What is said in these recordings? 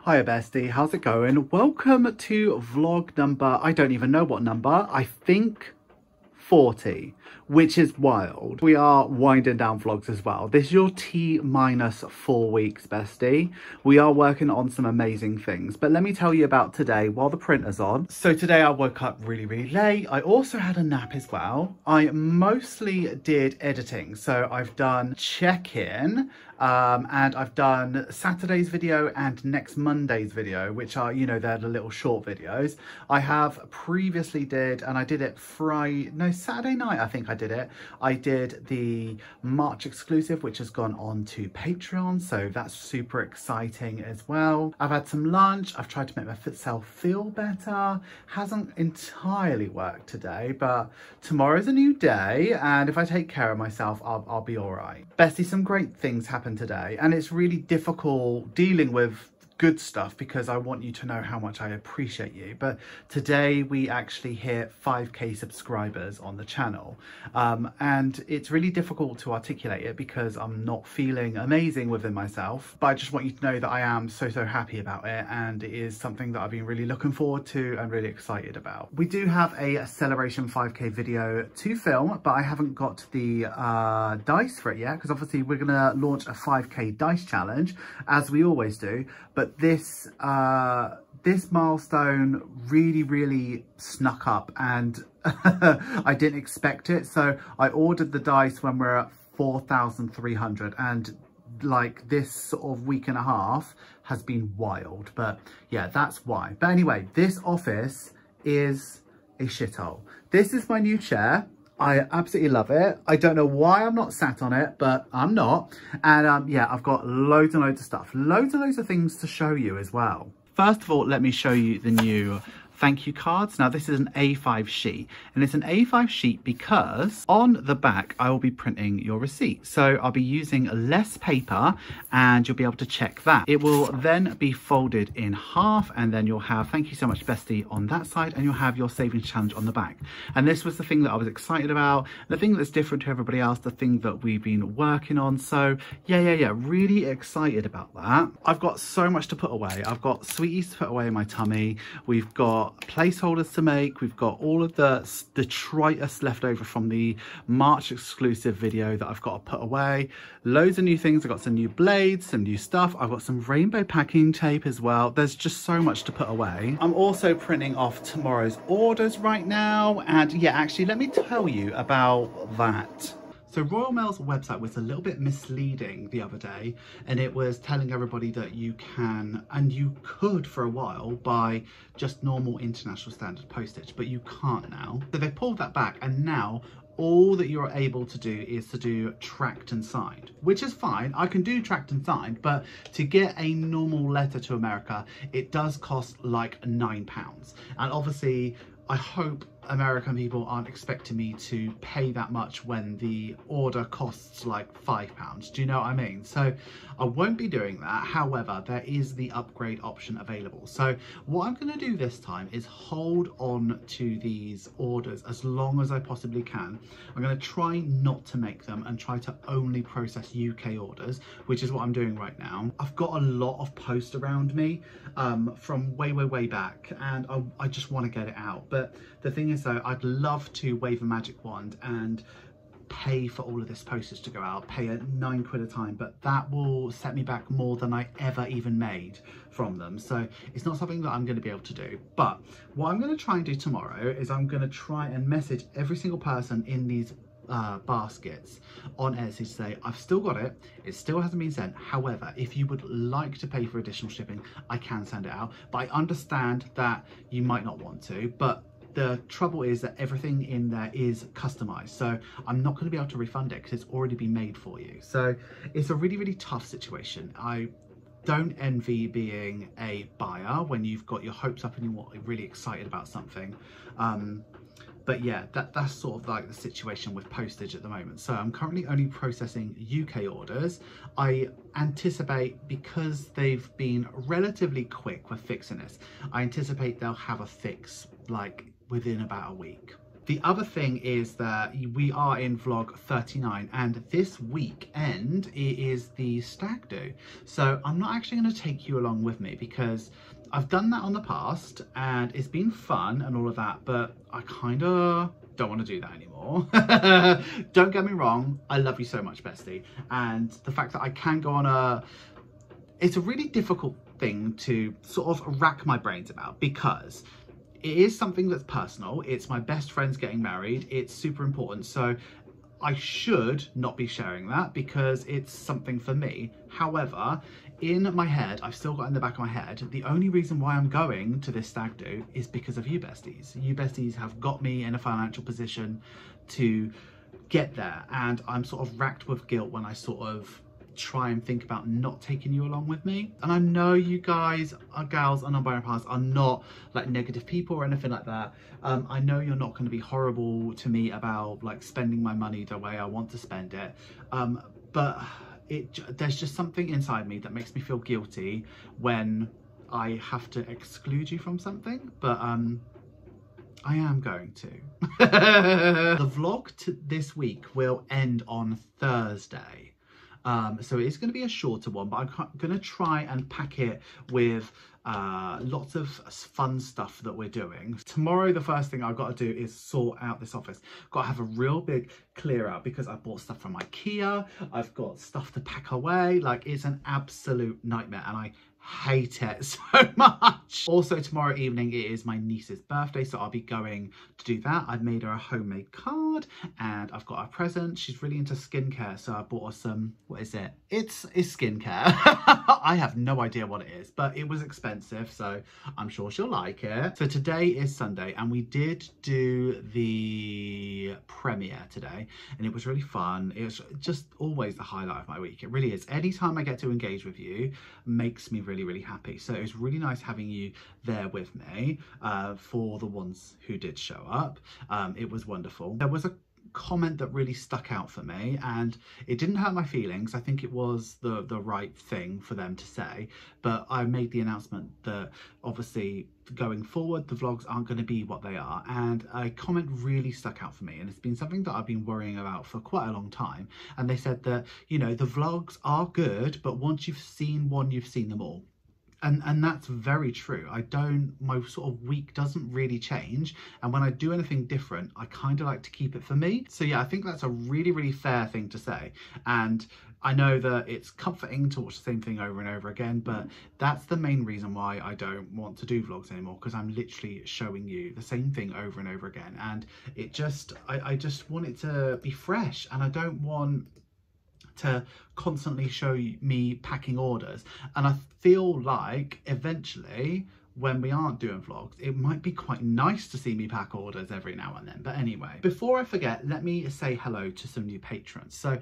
Hiya bestie, how's it going? Welcome to vlog number, I don't even know what number, I think 40, which is wild. We are winding down vlogs as well. This is your T-minus 4 weeks, bestie. We are working on some amazing things, but let me tell you about today while the printer's on. So today I woke up really late. I also had a nap as well. I mostly did editing. So I've done check-in, and I've done Saturday's video and next Monday's video, which are, you know, they're the little short videos. I have previously and I did it Saturday night, I think I did it. I did the March exclusive, which has gone on to Patreon, so that's super exciting as well. I've had some lunch. I've tried to make myself feel better. Hasn't entirely worked today, but tomorrow's a new day, and if I take care of myself, I'll be all right. Bestie, some great things happened today, and it's really difficult dealing with good stuff because I want you to know how much I appreciate you. But today we actually hit 5k subscribers on the channel, and it's really difficult to articulate it because I'm not feeling amazing within myself, but I just want you to know that I am so happy about it, and it is something that I've been really looking forward to and really excited about. We do have a celebration 5k video to film, but I haven't got the dice for it yet because obviously we're gonna launch a 5k dice challenge as we always do. But this milestone really snuck up, and I didn't expect it. So I ordered the dice when we're at 4,300, and like this sort of week and a half has been wild. But yeah, that's why. But anyway, this office is a shithole. This is my new chair. I absolutely love it. I don't know why I'm not sat on it, but I'm not. And yeah, I've got loads and loads of stuff, loads of things to show you as well. First of all, let me show you the new thank you cards. Now this is an A5 sheet, and it's an A5 sheet because on the back I will be printing your receipt. So I'll be using less paper and you'll be able to check that. It will then be folded in half, and then you'll have thank you so much bestie on that side, and you'll have your savings challenge on the back. And this was the thing that I was excited about, the thing that's different to everybody else, the thing that we've been working on. So yeah, really excited about that. I've got so much to put away. I've got sweeties to put away in my tummy. We've got placeholders to make. We've got all of the detritus left over from the March exclusive video that I've got to put away. Loads of new things. I've got some new blades, some new stuff. I've got some rainbow packing tape as well. There's just so much to put away. I'm also printing off tomorrow's orders right now, and yeah, actually let me tell you about that. So Royal Mail's website was a little bit misleading the other day, and it was telling everybody that you can, and you could for a while, buy just normal international standard postage, but you can't now. So they pulled that back, and now all that you're able to do is to do tracked and signed, which is fine. I can do tracked and signed, but to get a normal letter to America, it does cost like £9. And obviously, I hope American people aren't expecting me to pay that much when the order costs like £5. Do you know what I mean? So I won't be doing that. However, there is the upgrade option available. So what I'm going to do this time is hold on to these orders as long as I possibly can. I'm going to try not to make them and try to only process UK orders, which is what I'm doing right now. I've got a lot of post around me from way back, and I just want to get it out. But the thing is though, I'd love to wave a magic wand and pay for all of this postage to go out, pay at £9 a time, but that will set me back more than I ever even made from them. So it's not something that I'm going to be able to do. But what I'm going to try and do tomorrow is I'm going to try and message every single person in these baskets on Etsy to say I've still got it, it still hasn't been sent. However, if you would like to pay for additional shipping, I can send it out, but I understand that you might not want to. But the trouble is that everything in there is customized, so I'm not going to be able to refund it because it's already been made for you. So it's a really tough situation. I don't envy being a buyer when you've got your hopes up and you're really excited about something. But yeah, that's sort of like the situation with postage at the moment. So I'm currently only processing UK orders. I anticipate, because they've been relatively quick with fixing this, I anticipate they'll have a fix like within about a week. The other thing is that we are in vlog 39 and this weekend it is the stag do. So I'm not actually going to take you along with me because I've done that on the past and it's been fun and all of that, but I kind of don't want to do that anymore. Don't get me wrong, I love you so much, bestie. And the fact that I can go on it's a really difficult thing to sort of rack my brains about because it is something that's personal. It's my best friend's getting married. It's super important. So I should not be sharing that because it's something for me. However, in my head, I've still got in the back of my head, the only reason why I'm going to this stag do is because of you besties. You besties have got me in a financial position to get there. And I'm sort of racked with guilt when I sort of try and think about not taking you along with me. And I know you guys, gals and non-binary partners are not like negative people or anything like that. I know you're not going to be horrible to me about like spending my money the way I want to spend it. But there's just something inside me that makes me feel guilty when I have to exclude you from something. But I am going to. The vlog this week will end on Thursday. So it is going to be a shorter one, but I'm going to try and pack it with lots of fun stuff that we're doing. Tomorrow, the first thing I've got to do is sort out this office. Got to have a real big clear out because I bought stuff from IKEA. I've got stuff to pack away. Like, it's an absolute nightmare and I hate it so much. Also, tomorrow evening it is my niece's birthday, so I'll be going to do that. I've made her a homemade card and I've got her a present. She's really into skincare, so I bought her some, what is it? It's skincare. I have no idea what it is, but it was expensive, so I'm sure she'll like it. So today is Sunday and we did do the premiere today and it was really fun. It was just always the highlight of my week. It really is. Anytime I get to engage with you makes me really happy. So it was really nice having you there with me for the ones who did show up. It was wonderful. There was a comment that really stuck out for me and it didn't hurt my feelings. I think it was the right thing for them to say, but I made the announcement that obviously going forward the vlogs aren't going to be what they are, and a comment really stuck out for me and it's been something that I've been worrying about for quite a long time. And they said that, you know, the vlogs are good, but once you've seen one, you've seen them all. And that's very true. My sort of week doesn't really change. And when I do anything different, I kind of like to keep it for me. So yeah, I think that's a really fair thing to say. And I know that it's comforting to watch the same thing over and over again, but that's the main reason why I don't want to do vlogs anymore, because I'm literally showing you the same thing over and over again. And it just, I just want it to be fresh, and I don't want to constantly show me packing orders. And I feel like eventually when we aren't doing vlogs, it might be quite nice to see me pack orders every now and then. But anyway, before I forget, let me say hello to some new patrons. So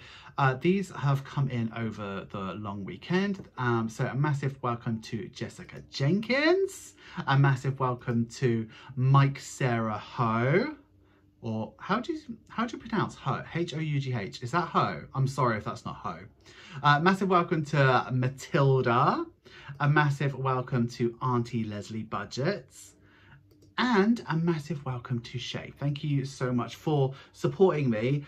these have come in over the long weekend. So a massive welcome to Jessica Jenkins, a massive welcome to Mike Sarah Ho, or how do you pronounce Ho? H-O-U-G-H. Is that Ho? I'm sorry if that's not Ho. Massive welcome to Matilda. A massive welcome to Auntie Leslie Budgets. And a massive welcome to Shay. Thank you so much for supporting me.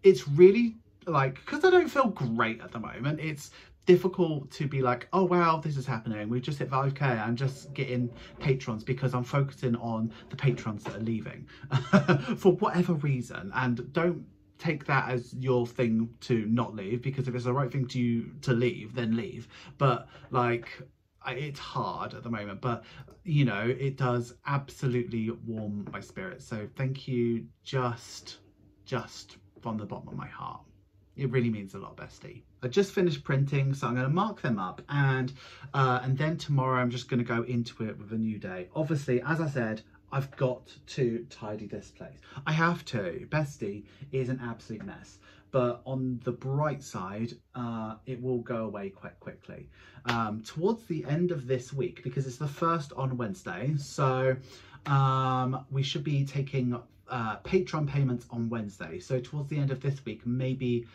It's really like, because I don't feel great at the moment, it's difficult to be like, oh wow, this is happening, we've just hit 5k, I'm just getting patrons, because I'm focusing on the patrons that are leaving for whatever reason. And don't take that as your thing to not leave, because if it's the right thing to leave, then leave. But like, it's hard at the moment, but you know, it does absolutely warm my spirit. So thank you, just from the bottom of my heart. It really means a lot, bestie. I just finished printing, so I'm going to mark them up, and then tomorrow I'm just going to go into it with a new day. Obviously, as I said, I've got to tidy this place. I have to. Bestie is an absolute mess. But on the bright side, it will go away quite quickly. Towards the end of this week, because it's the first on Wednesday, so we should be taking Patreon payments on Wednesday. So towards the end of this week, maybe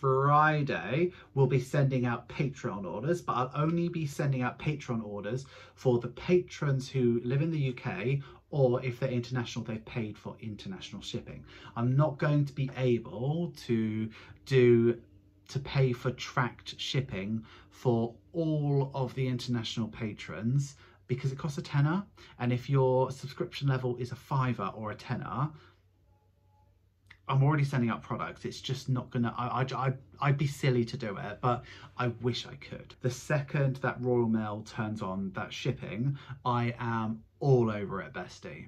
Friday, we'll be sending out Patreon orders, but I'll only be sending out Patreon orders for the patrons who live in the UK, or if they're international, they've paid for international shipping. I'm not going to be able to pay for tracked shipping for all of the international patrons because it costs a tenner, and if your subscription level is a £5 or a tenner, I'm already sending out products. It's just not gonna, I'd be silly to do it, but I wish I could. The second that Royal Mail turns on that shipping, I am all over it, bestie.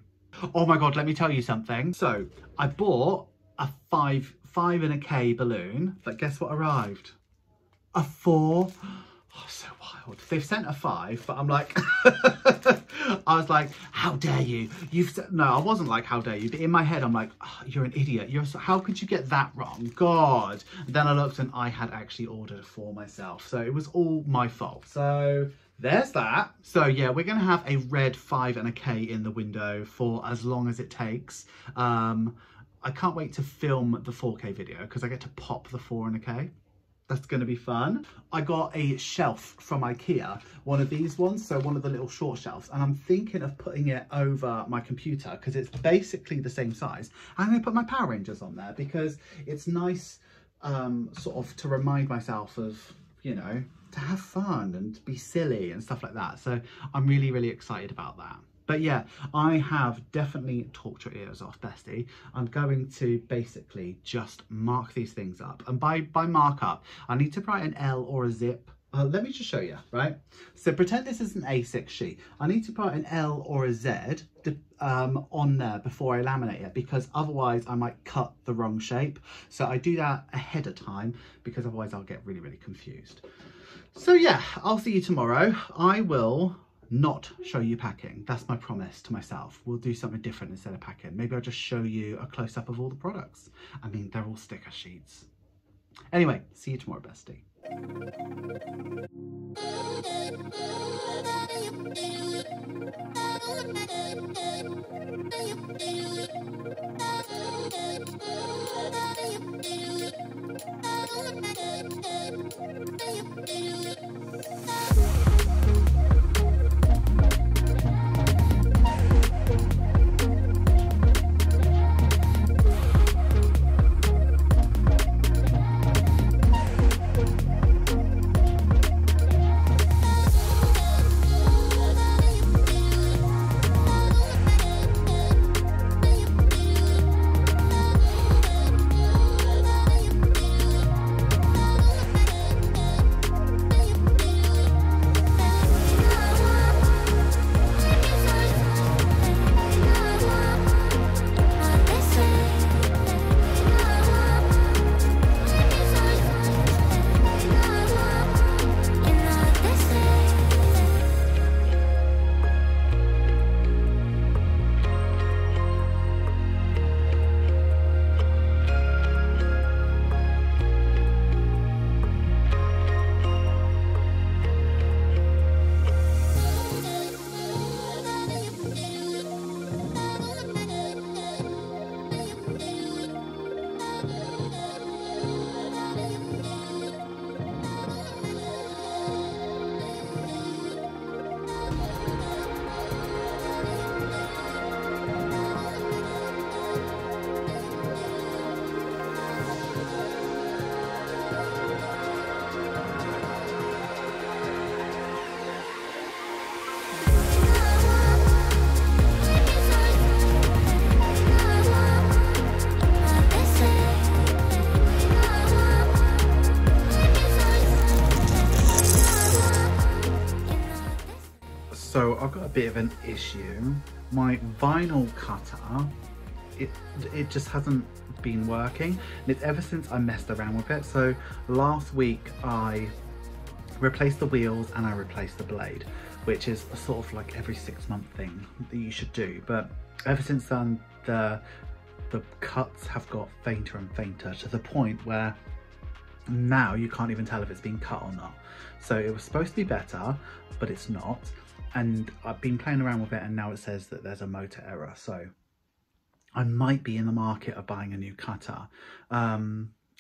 Oh my God, let me tell you something. So I bought a 5 and a K balloon, but guess what arrived? A 4. Oh, so wild. They've sent a 5, but I'm like, I was like, how dare you? No, I wasn't like, how dare you? But in my head, I'm like, oh, you're an idiot. How could you get that wrong? God. And then I looked and I had actually ordered a 4 myself. So it was all my fault. So there's that. So yeah, we're going to have a red 5 and a K in the window for as long as it takes. I can't wait to film the 4K video because I get to pop the 4 and a K. That's going to be fun. I got a shelf from IKEA, one of these ones, so one of the little short shelves, and I'm thinking of putting it over my computer because it's basically the same size. I'm going to put my Power Rangers on there because it's nice sort of to remind myself of, you know, to have fun and be silly and stuff like that. So I'm really, really excited about that. But yeah, I have definitely talked your ears off, bestie. I'm going to basically just mark these things up. And by markup, I need to write an L or a zip. Let me just show you, right? So pretend this is an A6 sheet. I need to put an L or a Z on there before I laminate it, because otherwise I might cut the wrong shape. So I do that ahead of time because otherwise I'll get really, really confused. So yeah, I'll see you tomorrow. I will not show you packing. That's my promise to myself. We'll do something different instead of packing. Maybe I'll just show you a close-up of all the products. I mean, they're all sticker sheets. Anyway, see you tomorrow, bestie. So I've got a bit of an issue. My vinyl cutter, it just hasn't been working. And it's ever since I messed around with it. So last week I replaced the wheels and I replaced the blade, which is a sort of like every 6-month thing that you should do. But ever since then, the cuts have got fainter and fainter to the point where now you can't even tell if it's been cut or not. So it was supposed to be better, but it's not. And I've been playing around with it and now it says that there's a motor error. So I might be in the market of buying a new cutter.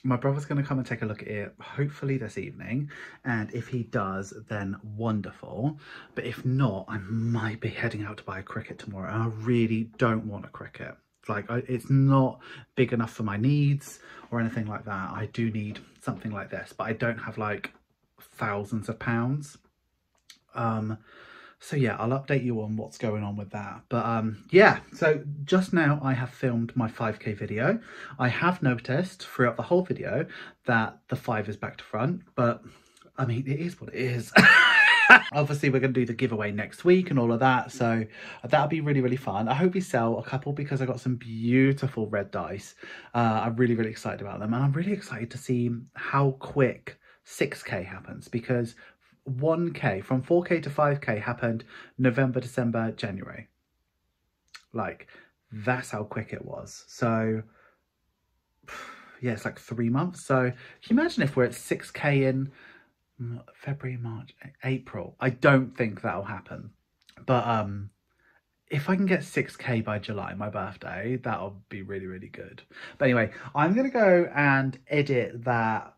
my brother's going to come and take a look at it, hopefully this evening. And if he does, then wonderful. But if not, I might be heading out to buy a cricket tomorrow. And I really don't want a cricket. Like, it's not big enough for my needs or anything like that. I do need something like this, but I don't have like thousands of pounds. So yeah, I'll update you on what's going on with that. But yeah, so just now I have filmed my 5K video. I have noticed throughout the whole video that the 5 is back to front, but I mean, it is what it is. Obviously, we're going to do the giveaway next week and all of that. So that'll be really, really fun. I hope we sell a couple because I got some beautiful red dice. I'm really, really excited about them. And I'm really excited to see how quick 6K happens, because 1K from 4K to 5K happened November, December, January. Like, that's how quick it was. So yeah, it's like 3 months. So can you imagine if we're at 6K in February, March, April? I don't think that'll happen. But if I can get 6K by July, my birthday, that'll be really, really good. But anyway, I'm going to go and edit that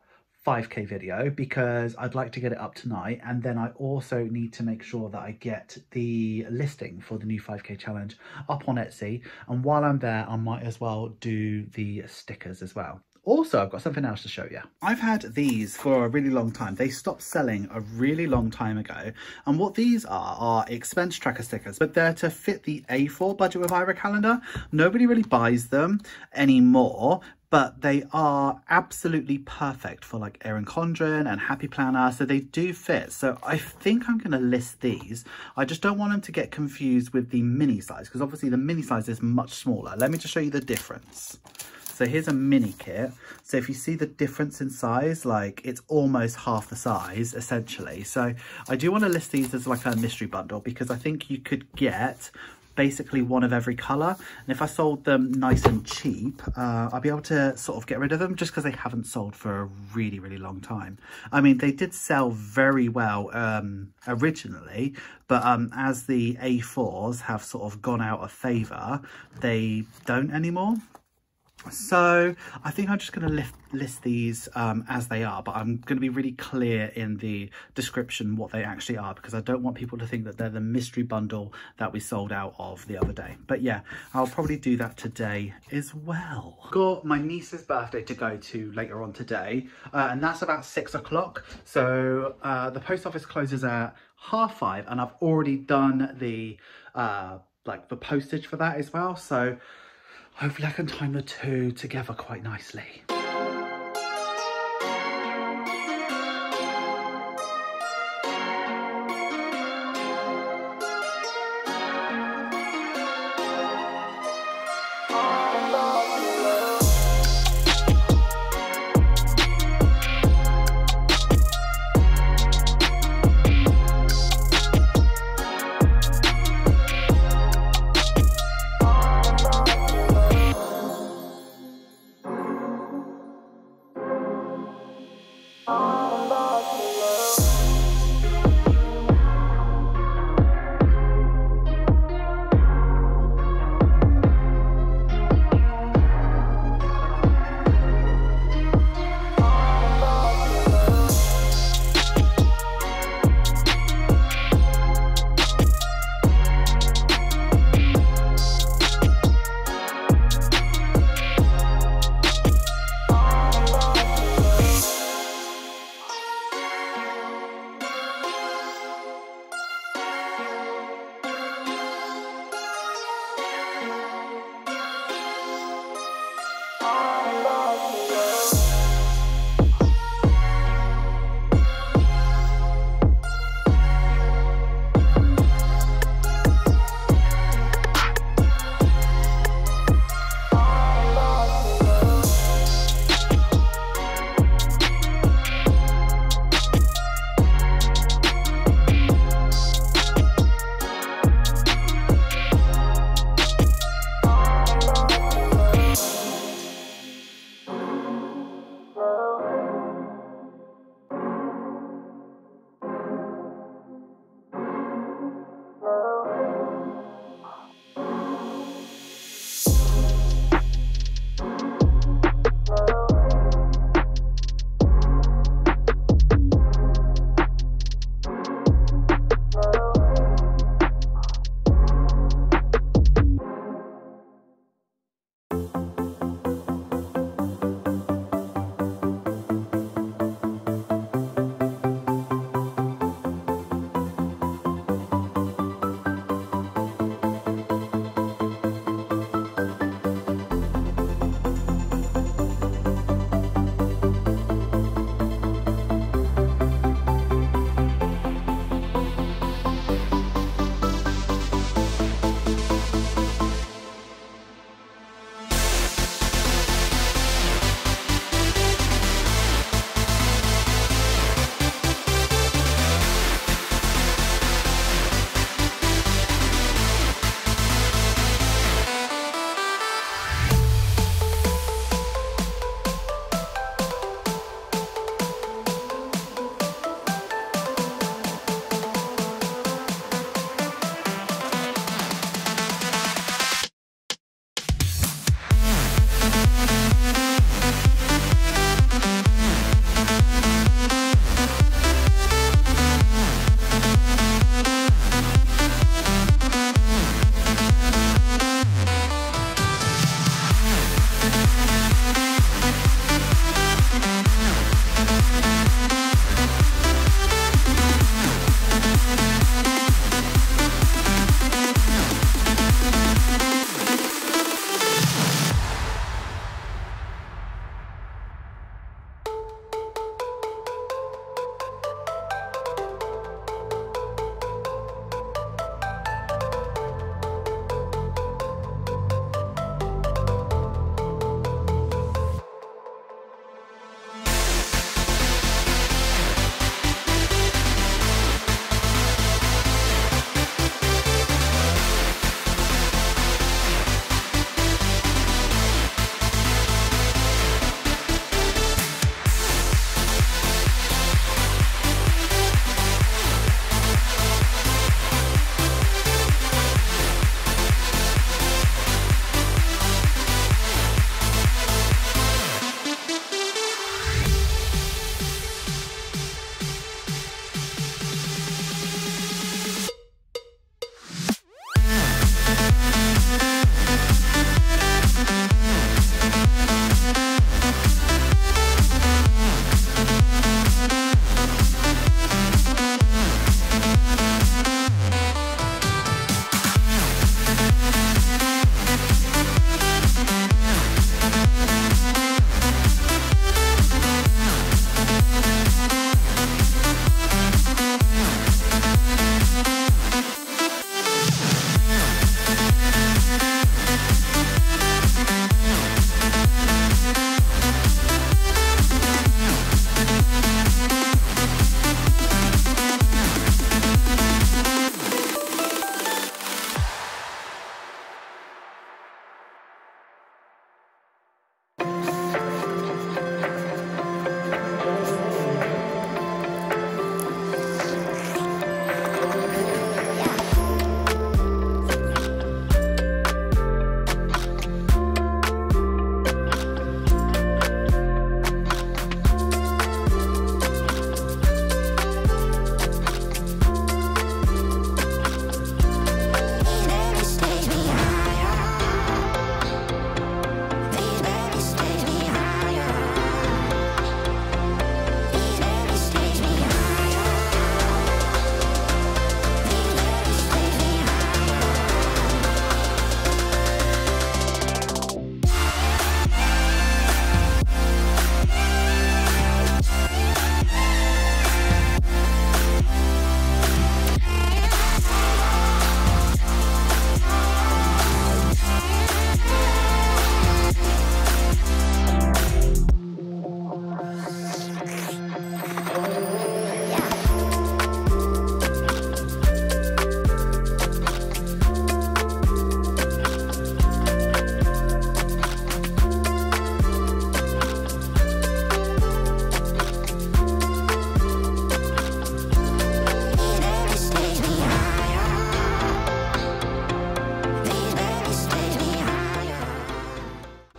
5K video because I'd like to get it up tonight, and then I also need to make sure that I get the listing for the new 5K challenge up on Etsy, and while I'm there I might as well do the stickers as well. Also, I've got something else to show you. I've had these for a really long time. They stopped selling a really long time ago. And what these are expense tracker stickers, but they're to fit the A4 budget with Ira calendar. Nobody really buys them anymore, but they are absolutely perfect for like Erin Condren and Happy Planner. So they do fit. So I think I'm going to list these. I just don't want them to get confused with the mini size, because obviously the mini size is much smaller. Let me just show you the difference. So here's a mini kit. So if you see the difference in size, like it's almost half the size essentially. So I do want to list these as like a mystery bundle, because I think you could get basically one of every colour. And if I sold them nice and cheap, I'll be able to sort of get rid of them, just because they haven't sold for a really, really long time. I mean, they did sell very well originally, but as the A4s have sort of gone out of favour, they don't anymore. So I think I'm just going to list these as they are, but I'm going to be really clear in the description what they actually are, because I don't want people to think that they're the mystery bundle that we sold out of the other day. But yeah, I'll probably do that today as well. Got my niece's birthday to go to later on today, and that's about 6 o'clock. So the post office closes at 5:30, and I've already done the like the postage for that as well. So hopefully I can time the two together quite nicely.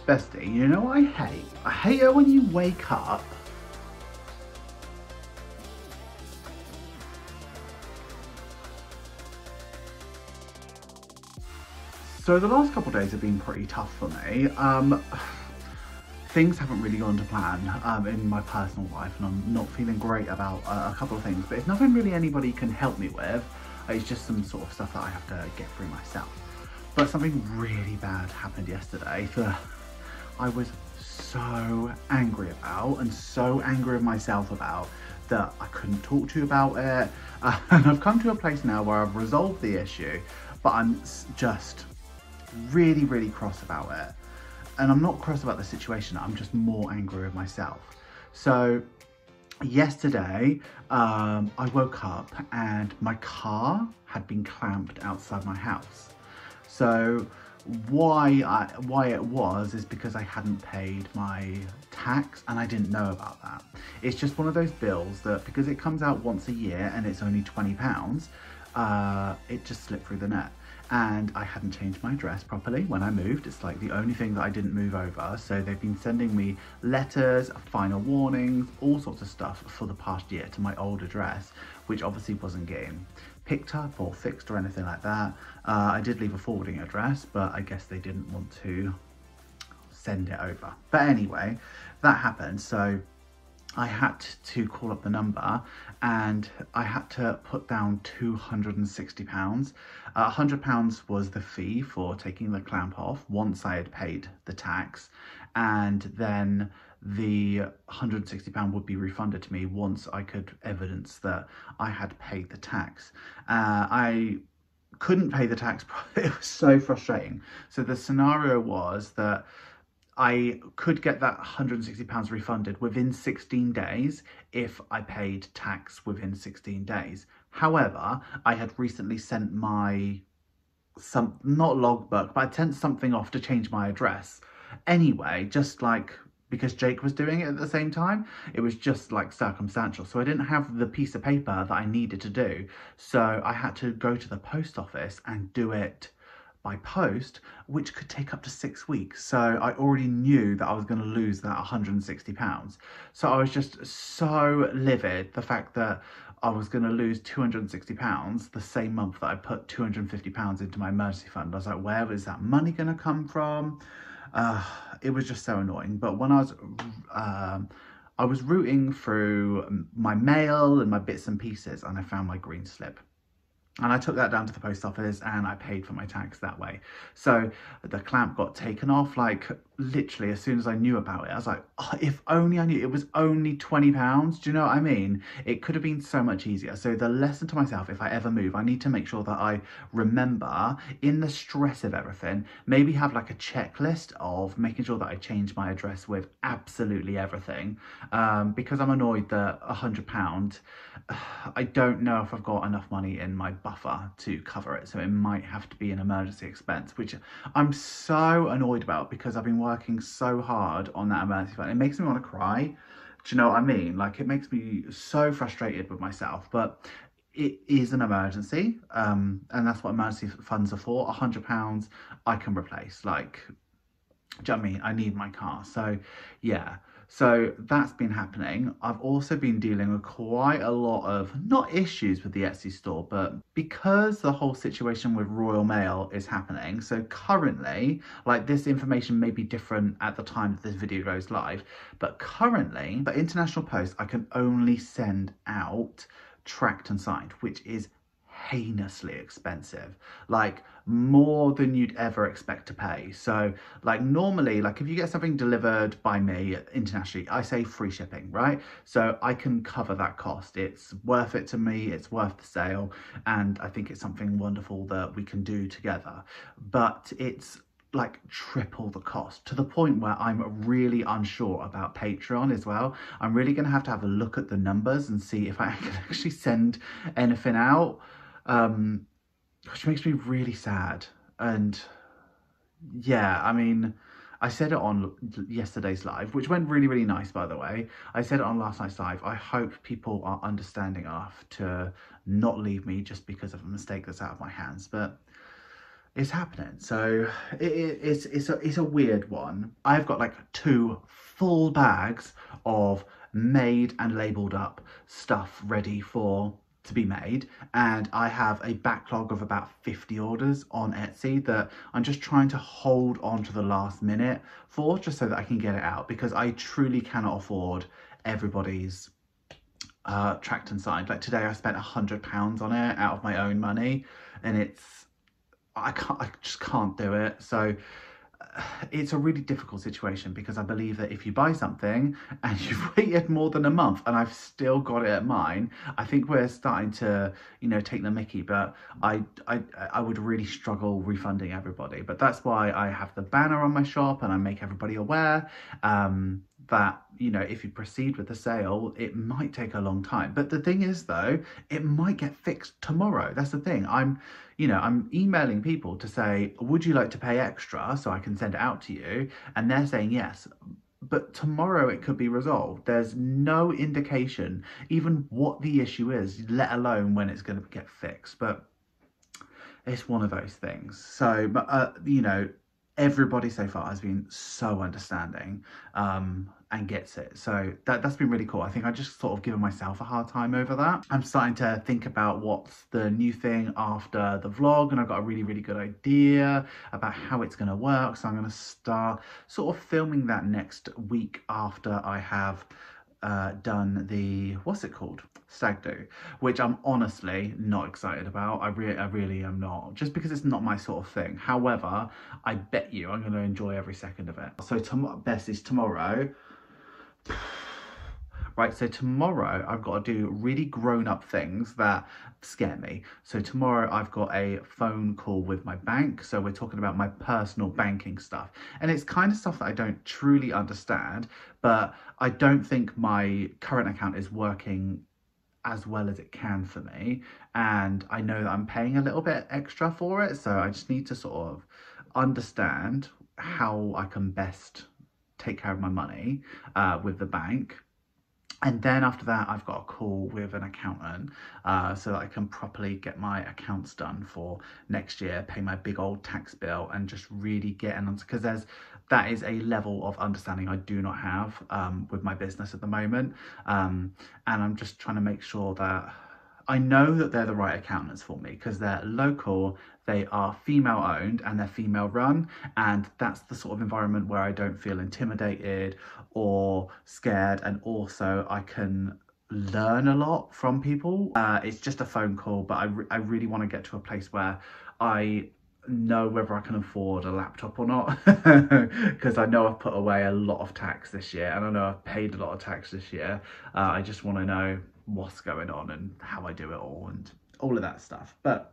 Bestie, you know what I hate? I hate it when you wake up so the last couple of days have been pretty tough for me. Things haven't really gone to plan in my personal life, and I'm not feeling great about a couple of things, but it's nothing really anybody can help me with. It's just some sort of stuff that I have to get through myself. But something really bad happened yesterday that I was so angry about, and so angry with myself about, that I couldn't talk to you about it. And I've come to a place now where I've resolved the issue, but I'm just really, really cross about it. And I'm not cross about the situation, I'm just more angry with myself. So yesterday, I woke up and my car had been clamped outside my house. So why it was is because I hadn't paid my tax, and I didn't know about that. It's just one of those bills that, because it comes out once a year and it's only £20, it just slipped through the net. And I hadn't changed my address properly when I moved. It's like the only thing that I didn't move over. So they've been sending me letters, final warnings, all sorts of stuff for the past year to my old address, which obviously wasn't getting picked up or fixed or anything like that. I did leave a forwarding address, but I guess they didn't want to send it over. But anyway, that happened. So I had to call up the number and I had to put down £260. £100 was the fee for taking the clamp off once I had paid the tax, and then the £160 would be refunded to me once I could evidence that I had paid the tax. I couldn't pay the tax. It was so frustrating. So the scenario was that I could get that £160 refunded within 16 days if I paid tax within 16 days. However, I had recently sent my, not logbook, but I sent something off to change my address. Anyway, just like, because Jake was doing it at the same time, it was just like circumstantial. So I didn't have the piece of paper that I needed to do. So I had to go to the post office and do it by post, which could take up to 6 weeks. So I already knew that I was going to lose that £160. So I was just so livid, the fact that I was going to lose £260 the same month that I put £250 into my emergency fund. I was like, where is that money going to come from? It was just so annoying. But when I was rooting through my mail and my bits and pieces, and I found my green slip. And I took that down to the post office and I paid for my tax that way. So the clamp got taken off, like literally as soon as I knew about it. I was like, oh, if only I knew. It was only £20. Do you know what I mean? It could have been so much easier. So the lesson to myself, if I ever move, I need to make sure that I remember, in the stress of everything, maybe have like a checklist of making sure that I change my address with absolutely everything. Because I'm annoyed that £100, I don't know if I've got enough money in my buffer to cover it, so it might have to be an emergency expense, which I'm so annoyed about because I've been working so hard on that emergency fund. It makes me want to cry. Do you know what I mean? Like, it makes me so frustrated with myself, but it is an emergency, and that's what emergency funds are for. £100 I can replace. Like, do you know what I mean? I need my car. So yeah, so that's been happening. I've also been dealing with quite a lot of, not issues with the Etsy store, but because the whole situation with Royal Mail is happening. So currently, like, this information may be different at the time that this video goes live, but currently, the International Post, I can only send out tracked and signed, which is heinously expensive, like more than you'd ever expect to pay. So like normally, like if you get something delivered by me internationally, I say free shipping, right? So I can cover that cost. It's worth it to me, it's worth the sale, and I think it's something wonderful that we can do together. But it's like triple the cost, to the point where I'm really unsure about Patreon as well. I'm really gonna have a look at the numbers and see if I can actually send anything out, which makes me really sad. And yeah, I mean, I said it on yesterday's live, which went really, really nice, by the way. I said it on last night's live. I hope people are understanding enough to not leave me just because of a mistake that's out of my hands. But it's happening. So it's a weird one. I've got like 2 full bags of made and labeled up stuff ready to be made, and I have a backlog of about 50 orders on Etsy that I'm just trying to hold on to the last minute for, just so that I can get it out, because I truly cannot afford everybody's tracked and signed. Like today I spent £100 on it out of my own money, and I just can't do it. So it's a really difficult situation, because I believe that if you buy something and you've waited more than a month and I've still got it at mine, I think we're starting to, you know, take the mickey. But I would really struggle refunding everybody. But that's why I have the banner on my shop, and I make everybody aware that, you know, if you proceed with the sale, it might take a long time. But the thing is, though, it might get fixed tomorrow. That's the thing. I'm emailing people to say, would you like to pay extra so I can send it out to you? And they're saying yes. But tomorrow it could be resolved. There's no indication even what the issue is, let alone when it's going to get fixed. But it's one of those things. So, you know, everybody so far has been so understanding and gets it. So that's been really cool. I think I just sort of given myself a hard time over that. I'm starting to think about what's the new thing after the vlog, and I've got a really, really good idea about how it's going to work. So I'm going to start sort of filming that next week after I have done the, what's it called? Stag do, which I'm honestly not excited about. I really am not, just because it's not my sort of thing. However, I bet you I'm going to enjoy every second of it. So best is tomorrow. Right, so tomorrow I've got to do really grown-up things that scare me. So tomorrow I've got a phone call with my bank. So we're talking about my personal banking stuff. And it's kind of stuff that I don't truly understand, but I don't think my current account is working as well as it can for me. And I know that I'm paying a little bit extra for it. So I just need to sort of understand how I can best take care of my money with the bank. And then after that, I've got a call with an accountant so that I can properly get my accounts done for next year, pay my big old tax bill, and just really get an answer, because that is a level of understanding I do not have with my business at the moment. And I'm just trying to make sure that I know that they're the right accountants for me, because they're local, they are female owned, and they're female run, and that's the sort of environment where I don't feel intimidated or scared, and also I can learn a lot from people. It's just a phone call, but I really want to get to a place where I know whether I can afford a laptop or not, because I know I've put away a lot of tax this year, and I know I've paid a lot of tax this year. I just want to know what's going on and how I do it all and all of that stuff. But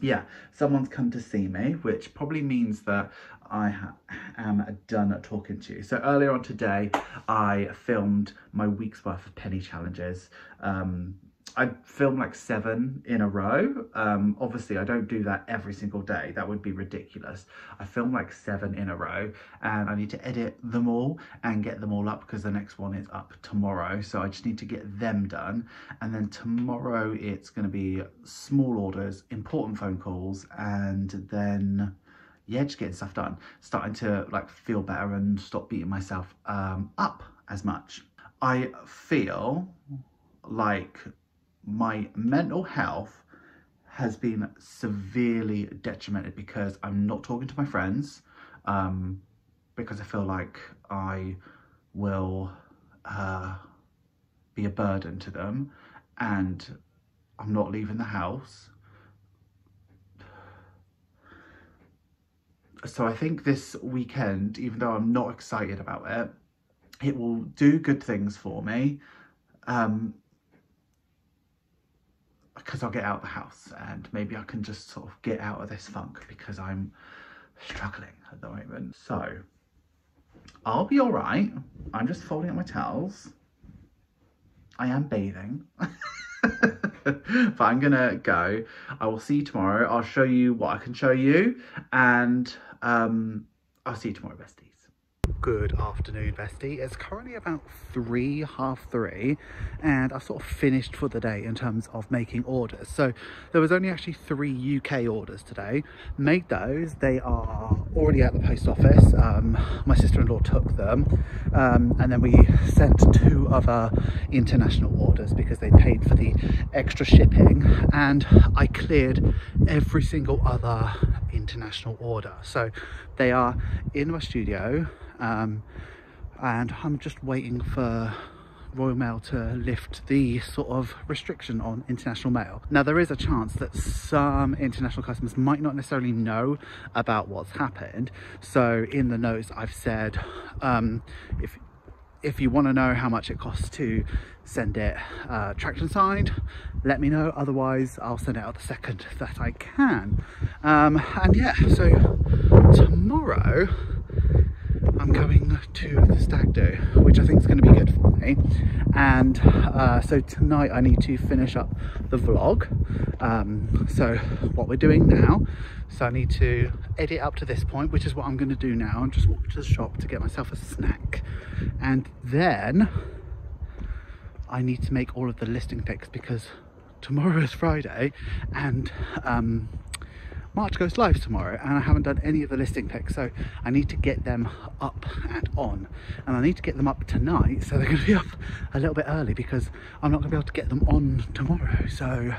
yeah, someone's come to see me, which probably means that I am done talking to you. So earlier on today, I filmed my week's worth of penny challenges. I filmed like 7 in a row. Obviously I don't do that every single day. That would be ridiculous. I filmed like 7 in a row, and I need to edit them all and get them all up, because the next one is up tomorrow. So I just need to get them done. And then tomorrow it's going to be small orders, important phone calls, and then yeah, just getting stuff done. Starting to like feel better and stop beating myself up as much. I feel like my mental health has been severely detrimented because I'm not talking to my friends, because I feel like I will be a burden to them, and I'm not leaving the house. So I think this weekend, even though I'm not excited about it, it will do good things for me. Because I'll get out of the house, and maybe I can just sort of get out of this funk, because I'm struggling at the moment. So I'll be all right. I'm just folding up my towels. I am bathing. But I'm gonna go. I will see you tomorrow. I'll show you what I can show you, and I'll see you tomorrow, besties. Good afternoon, bestie. It's currently about 3:30, and I've sort of finished for the day in terms of making orders. So there was only actually 3 UK orders today. Made those. They are already at the post office. My sister-in-law took them, and then we sent 2 other international orders because they paid for the extra shipping, and I cleared every single other international order. So they are in my studio. And I'm just waiting for Royal Mail to lift the sort of restriction on international mail. Now, there is a chance that some international customers might not necessarily know about what's happened. So in the notes I've said, if you want to know how much it costs to send it traction signed, let me know. Otherwise, I'll send it out the second that I can. And yeah, so tomorrow I'm going to the stag do, which I think is going to be good for me. And so tonight I need to finish up the vlog. So what we're doing now, so I need to edit up to this point, which is what I'm going to do now, and just walk to the shop to get myself a snack. And then I need to make all of the listing pics because tomorrow is Friday, and March goes live tomorrow, and I haven't done any of the listing pics, so I need to get them up and on, and I need to get them up tonight, so they're going to be up a little bit early because I'm not going to be able to get them on tomorrow. So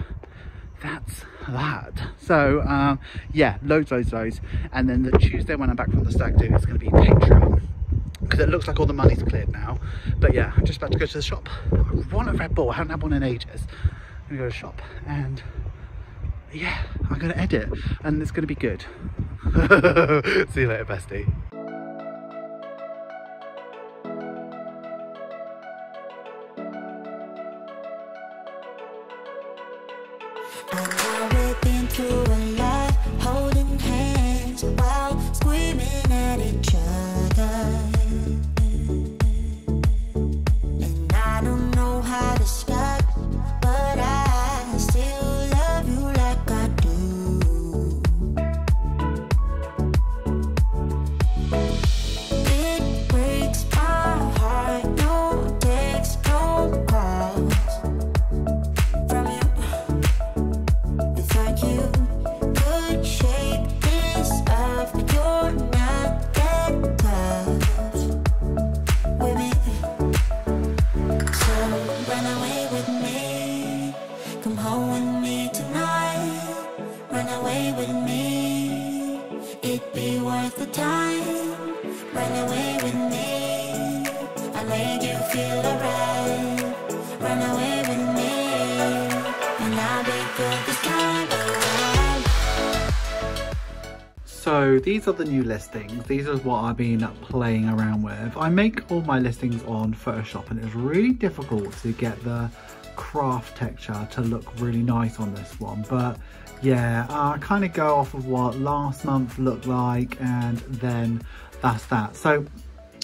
that's that. So yeah, loads, and then the Tuesday when I'm back from the stag do, it's going to be Patreon, because it looks like all the money's cleared now. But yeah, I'm just about to go to the shop. I want a Red Bull. I haven't had one in ages. I'm going to go to the shop, and yeah, I'm going to edit, and it's going to be good. See you later, bestie. We've been through a lot, holding hands while screaming at each other. And I don't know how to start, but I still love you like I do. It breaks my heart, no text, no calls from you. Without you, could shake this off, but you're not that tough with me. So run away with me, come home with me tonight. Run away with me, it'd be worth the time. Run away with me, I made you feel alright. Run away with me, and I'll be good this time around. So these are the new listings. These are what I've been playing around with. I make all my listings on Photoshop, and it's really difficult to get the craft texture to look really nice on this one. But yeah, I kind of go off of what last month looked like, and then that's that. So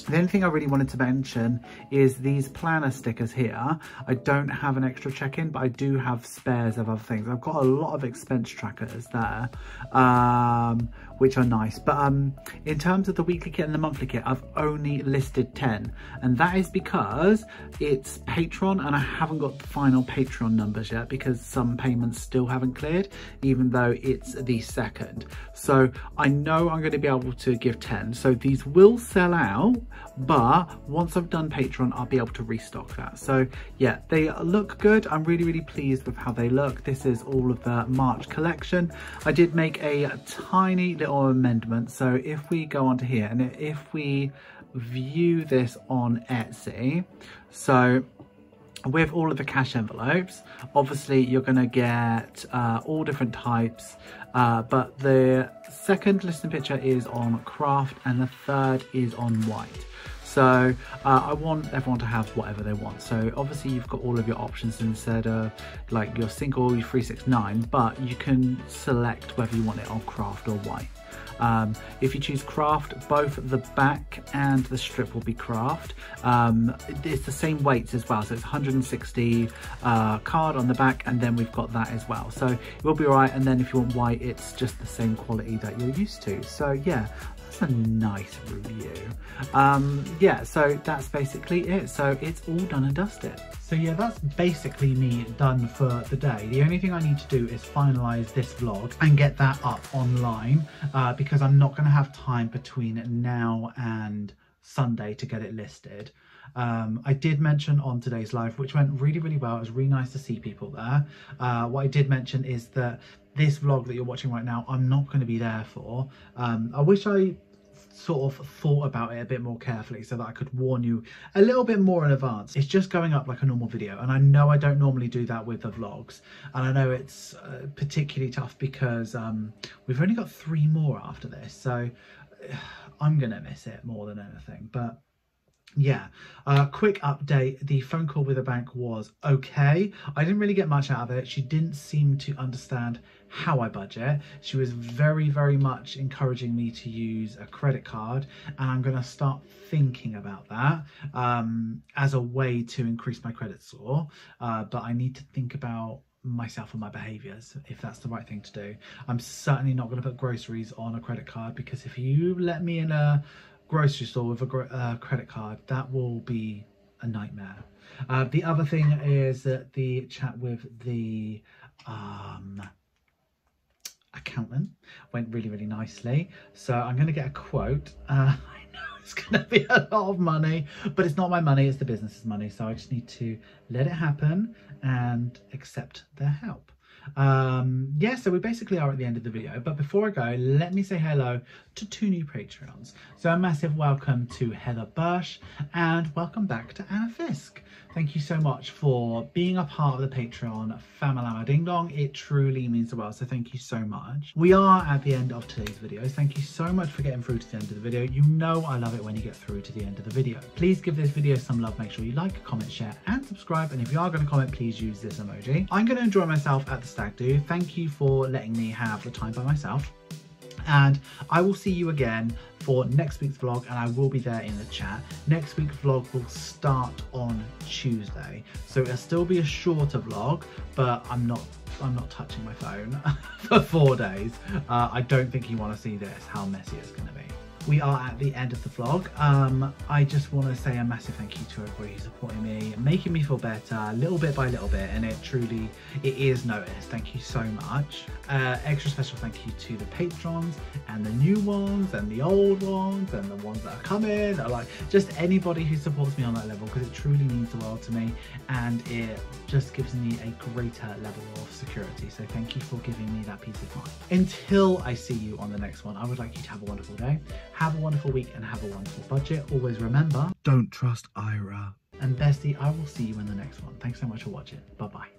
the only thing I really wanted to mention is these planner stickers here. I don't have an extra check-in, but I do have spares of other things. I've got a lot of expense trackers there, which are nice. But in terms of the weekly kit and the monthly kit, I've only listed 10. And that is because it's Patreon, and I haven't got the final Patreon numbers yet because some payments still haven't cleared, even though it's the 2nd. So I know I'm going to be able to give 10. So these will sell out, but once I've done Patreon, I'll be able to restock that. So yeah, they look good. I'm really pleased with how they look. This is all of the March collection. I did make a tiny little amendment. So if we go onto here, and if we view this on Etsy, so with all of the cash envelopes, obviously you're going to get all different types, but the second listing picture is on craft and the third is on white. So I want everyone to have whatever they want. So obviously you've got all of your options instead of like your single, your 369, but you can select whether you want it on craft or white. If you choose craft, both the back and the strip will be craft. It's the same weights as well, so it's 160 card on the back, and then we've got that as well, so it will be all right. And then if you want white, it's just the same quality that you're used to. So yeah, That's a nice review. Yeah, so that's basically it. So it's all done and dusted. So yeah, that's basically me done for the day. The only thing I need to do is finalize this vlog and get that up online because I'm not going to have time between now and Sunday to get it listed. I did mention on today's live, which went really, really well. It was really nice to see people there. What I did mention is that this vlog that you're watching right now, I'm not going to be there for. I wish I sort of thought about it a bit more carefully so that I could warn you a little bit more in advance. It's just going up like a normal video, and I know I don't normally do that with the vlogs, and I know it's particularly tough because we've only got 3 more after this, so I'm gonna miss it more than anything. But yeah, quick update. The phone call with the bank was okay. I didn't really get much out of it. She didn't seem to understand how I budget. She was very, very much encouraging me to use a credit card, and I'm going to start thinking about that as a way to increase my credit score. But I need to think about myself and my behaviors, if that's the right thing to do. I'm certainly not going to put groceries on a credit card, because if you let me in a grocery store with a credit card, that will be a nightmare. The other thing is that the chat with the accountant went really, really nicely. So I'm going to get a quote. I know it's going to be a lot of money, but it's not my money, it's the business's money. So I just need to let it happen and accept their help. Yeah, so we basically are at the end of the video, but before I go, let me say hello to 2 new Patreons. So a massive welcome to Heather Bush, and welcome back to Anna Fisk. Thank you so much for being a part of the Patreon Famalama Ding Dong. It truly means the world, so thank you so much. We are at the end of today's video. Thank you so much for getting through to the end of the video. You know I love it when you get through to the end of the video. Please give this video some love. Make sure you like, comment, share, and subscribe. And if you are going to comment, please use this emoji. I'm going to enjoy myself at the stag do. Thank you for letting me have the time by myself. And I will see you again for next week's vlog, and I will be there in the chat. Next week's vlog will start on Tuesday, so it'll still be a shorter vlog, but I'm not touching my phone for 4 days. I don't think you want to see this, how messy it's going to be. We are at the end of the vlog. I just want to say a massive thank you to everybody who's supporting me, making me feel better little bit by little bit, and it is noticed. Thank you so much. Extra special thank you to the patrons and the new ones and the old ones and the ones that are coming, or like just anybody who supports me on that level, because it truly means the world to me, and it just gives me a greater level of security. So thank you for giving me that peace of mind. Until I see you on the next one, I would like you to have a wonderful day. Have a wonderful week and have a wonderful budget. Always remember, don't trust Ira. And bestie, I will see you in the next one. Thanks so much for watching. Bye-bye.